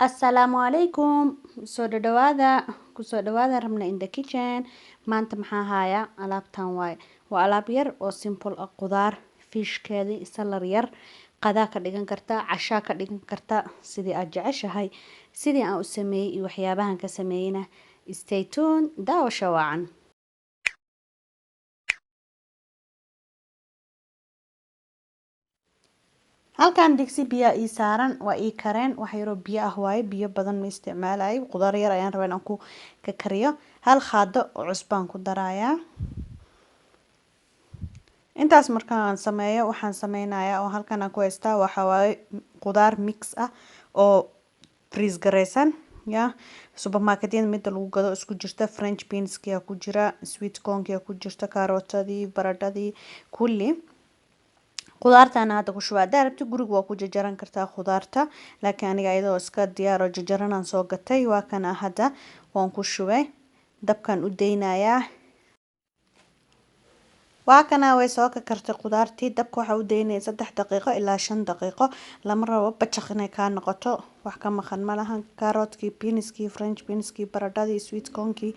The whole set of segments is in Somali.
Assalaamu calaykum. Kusoo dhawaada rabna in the kitchen. Maanta maxaa haya alaabtan waaye. Waa alaab yar oo simple ah qudaar, fishkeedii, salar yar, qadaa ka dhigan kartaa, cashaa ka dhigan kartaa sidii aad jeceshahay. Sidii aan u sameeyay iyo waxyaabahan ka sameeyna. Stay tuned. Daawasho wacan. Halkan digsi biyo ii saaran waa ii kareen wax yar oo biyo ah waaye biyo badan ma isticmaalayo qudaar yar ayaan rabaa inaan ku ka kariyo hal qaado oo cusbaan ku darayaa intaas markaan sameeyo waxaan sameynayaa oo halkan aan ku haystaa waxa waaye qudaar mix ah oo freeze gareysan ya supermarketyada mid lagu gado isku jirta french beans kiya ku jira sweet corn kiya ku jirta karootadii baradhadii kulli qudaartan hadda ku shubaa daarabti guriga waa ku jajaran kartaa qudaarta laakiin aniga iyadoo iska diyaar oo jajaran soo gatay waa kana hadda waan ku shubay dabkan u deynayaa waa kana way soo ka kartay qudaartii dabka waxa u deynay 3 daqiiqo ilaa 5 daqiiqo lama rabo bajaq inay ka noqoto wax ka maqan malahan karoodkii beanskii french beanskii baradhadii sweet cornkii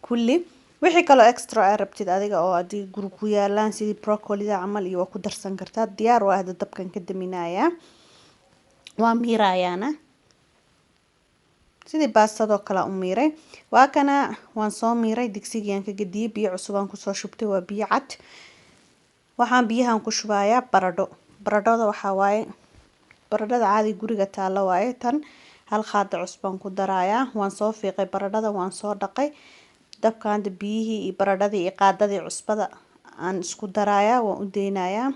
kulli wixii kale extra ay rabtid adiga oo adii guriga ku yaalaan sidii broccoli-da camal iyo waa ku darsan kartaa diyaar waa hadda dabkan ka daminayaa waa miirayaana sidii baastado kala u miiray waa kana waan soo miiray digsigaan ka gadiyay biyo cusub aan ku soo shubtay waa biyo cad waxaan biyahan ku shubayaa baradhada waxa waaye baradhada caadi guriga taalo waaye tan hal qaado cusbaan ku darayaa waan soo fiiqay baradhada waan soo dhaqay dabkan biyihii iyo baradhadii iyo qaadadii cusbada aan isku darayaa waan u deynayaa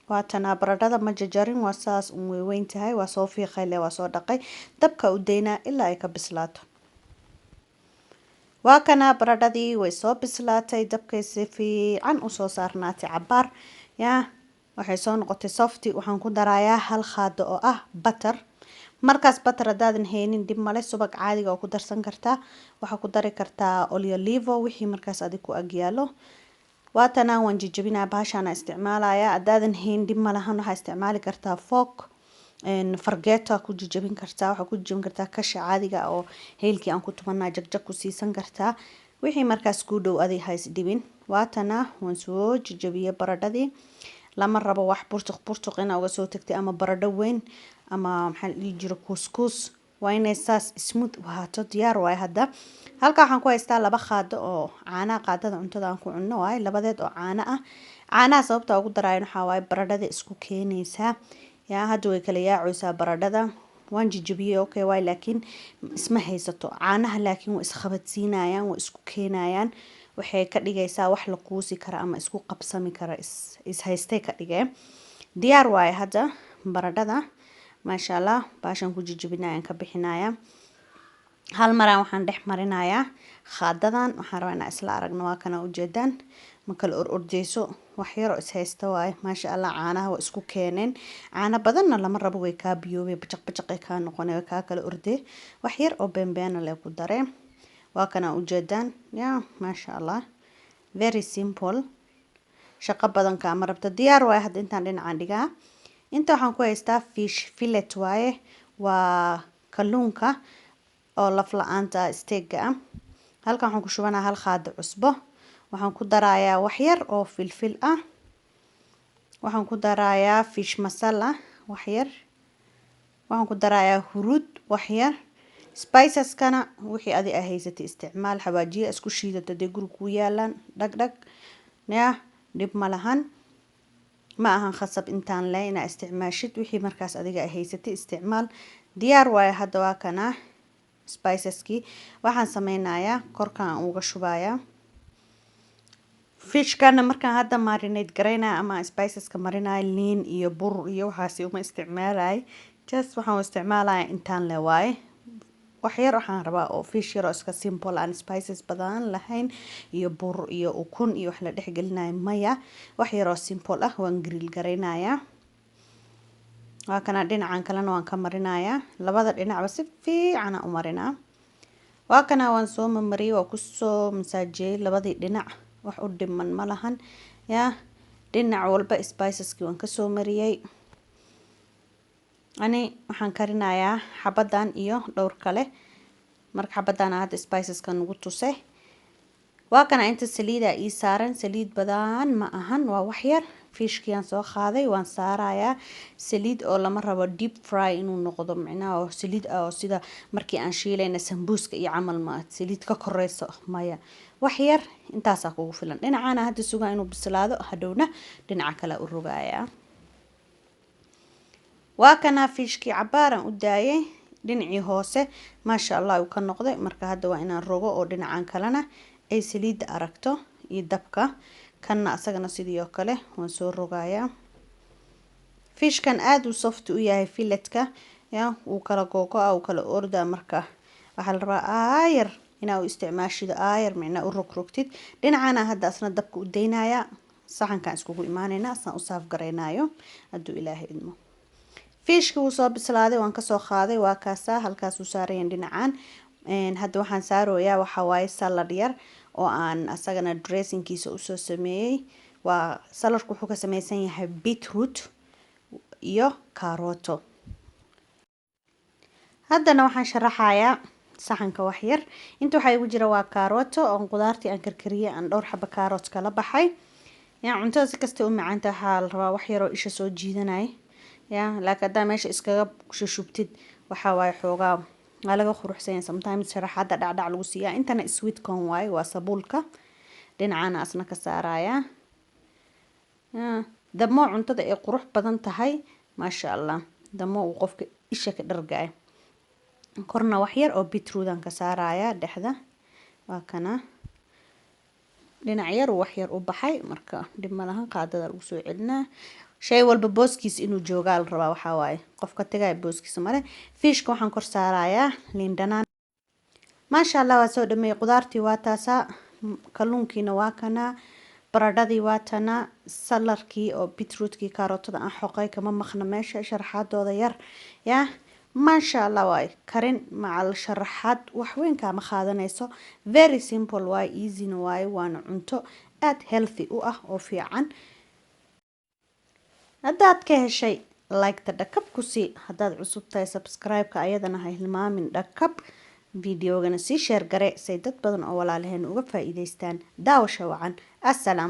waa tan baradhada ma jajarin waa saas u weyn tahay waa soo fiiqay le waa soo dhaqay dabka u deynaa ilaa ay ka bislaato waa kana baradhadii way soo bislaatay dabkay si fiican u soo saarnaatay cabaar ya waxay soo noqotay softy waxaan ku darayaa hal qaado oo ah butter markaas butter hadaadan haynin dib male subag caadiga oo ku darsan kartaa waxa ku dari kartaa olive wixii markaas adig ku ag yaalo waatana waan jajabinaa bahashana isticmaalaya hadaadan hayn dib malahan waxa isticmaali kartaa fork fargeeto ku jajabin kartaa waxa ku jajabin kartaa kasha caadiga oo heelkii aan ku tumanaa jagjag ku siisan kartaa wixii markaas ku dhow adig hays dhibin waatana waan soo jajabiyay baradhadii lama rabo wax burtuq ina uga soo tagtay ama baradho weyn ama maxaa la jiro couscous waa inay saas smooth waato diyaar waay hadda halka waxaan ku haystaa 2 qaado oo caana qaadada cuntada aan ku cunno waay labadeed oo caana ah caanaha sababta ugu daraayo waxa waaye baradhada isku keenaysa yaa hadda way kala yaacaysaa baradhada waan jijibiyay okay waay laakiin isma haysato caanaha laakiin way isqabadsiinayaan way isku keenayaan waxay ka dhigaysaa wax la quusi kara ama isku qabsami kara is haystay ka dhigay diyaar waay hadda baradhada maasha Allah baashan ku jijibinayaan ka bixinaya hal maraan waxaan dhex marinayaa qaadadan waxaan rabaa inaan isla aragno waa kana ujeedaan ma kala ordeyso wax yar oo is haysta waay maasha Allah caanaha waa isku keeneen caana badanna lama rabo way ka biyoobay bajaq ay ka noqonay way ka kala ordey wax yar oo beenbeen la ku dareen waa kana ujeedaan ya maasha Allah very simple shaqo badan ka ma rabta diyaar waay hadda intaan dhinacan dhigaa inta waxaan ku haystaa fish fillet waaye waa kalluunka oo laf la'aanta steak-ga halkan waxaan ku shubanaa hal qaado cusbo waxaan ku darayaa wax yar oo filfil ah waxaan ku darayaa fish masala wax yar waxaan ku darayaa huruud wax yar spices kana wixii adi ay haysatay isticmaal xawaajiye isku shiidata de guriga ku yaalan dhag ya dib malahan ma ahan khasab intaan leeyna isticmaashid wixii markaas adiga ay haysatay isticmaal diyaar waay hadda waa kana spiceski waxaan sameynayaa korkaan uga shubayaa fishkana markaan hadda marinate gareynaa ama spiceska marinaa liin iyo bur iyo waxaasi uma isticmaalay just waxaan isticmaalayaa intaan le waay wax yar waxaan rabaa oo fish yar oo iska simple aan spices badan lahayn iyo bur iyo ukun iyo wax la dhex gelinayo maya wax yar oo simple ah waan grill gareynayaa waa kana dhinacan kalena waan ka marinayaa labada dhinacba si fiican u marinaa waa kana waan soo mariyay waa ku soo masaajiyay labadii dhinac wax u dhiman malahan ya dhinac walba spiceski waan ka soo mariyay ani waxaan karinayaa xabadan iyo dhowr kale marka xabadan aad spiceska nagu tusay waa kana inta saliida ii saaran saliid badan ma ahan waa wax yar fishkiyan soo qaaday waan saarayaa saliid oo lama rabo deep fry inuu noqdo macnaha oo saliid oo sida markii aan shiilayna sambuuska iyo camal ma saliid ka koreyso maya wax yar intaas kugu filan dhinacana hadda sugaa inuu bislaado hadhowna dhinaca kale u rogayaa waa kana fishki cabaaran u daayay dhinacii hoose maasha Allah uu ka noqday marka hadda waa inaan rogo oo dhinacan kalena ay saliid aragto iyo dabka kana asagana sidoo kale waan soo rogayaa fishkan aad u soft u yahay filetka ya uu kala googo uu kala orda marka waxa la rabaa aayar inaa u isticmaashid aayar macna u rogrogtid dhinacana hadda asna dabka u deynaya saxankan iskugu imaanayna asna u saaf gareynayo haduu ilaahay idmo fishka uu soo bislaaday waan ka soo qaaday waa kaasa halkaas uu saareen dhinacan hadda waxaan saarooyaa waxa waaye salad yar oo aan asagana dressingkiisa u soo sameeyay waa saladku wuxuu ka samaysan yahay beetroot iyo karooto haddana waxaan sharaxayaa saxanka wax yar inta waxa igu jira waa karooto oo qudaartii aan karkariyay aan dhowr xaba karoot kala baxay yaa cuntada si kasta u macaanta waxa la rabaa wax yar oo isha soo jiidanay yaa laakiin meesha iskaga shushubtid waxa waaye xoogaa laga quruxsan sometimes sharaxada dhacdhac lagu siiyaa intana sweet corn waaye waa sabuulka dhinacana asna ka saaraya damo cuntada ay qurux badan tahay maasha Allah damo uu qofka isha ka dhargay korna wax yar oo beetroot aan ka saaraya dhexda waa kana dhinac yar wax yar u baxay marka dib malahan qaadada lagu soo celinaa shay walba booskiis inuu joogaa la rabaa waxa waaye qofka tagay booskiisa mare fishka waxaan kor saarayaa liin dhanaan maasha Allah waa soo dhamay qudaartii waa taasa kalluunkiina waa kana baradhadii waa tana salarkii oo beetrootkii karootada aan xoqay kama maqna meesha sharaxaadooda yar yaa maasha Allah waay karin macal sharaxaad wax weyn kama qaadanayso very simple waay easy waay waana cunto aad healthy u ah oo fiican haddaad ka heshay like-ta dhakab ku sii haddaad cusub tahay subscribe-ka ayadana ha hilmaamin dhakab videogana sii share gare say dad badan oo walaalaheen uga faa'iideystaan daawasho wacan assalaamu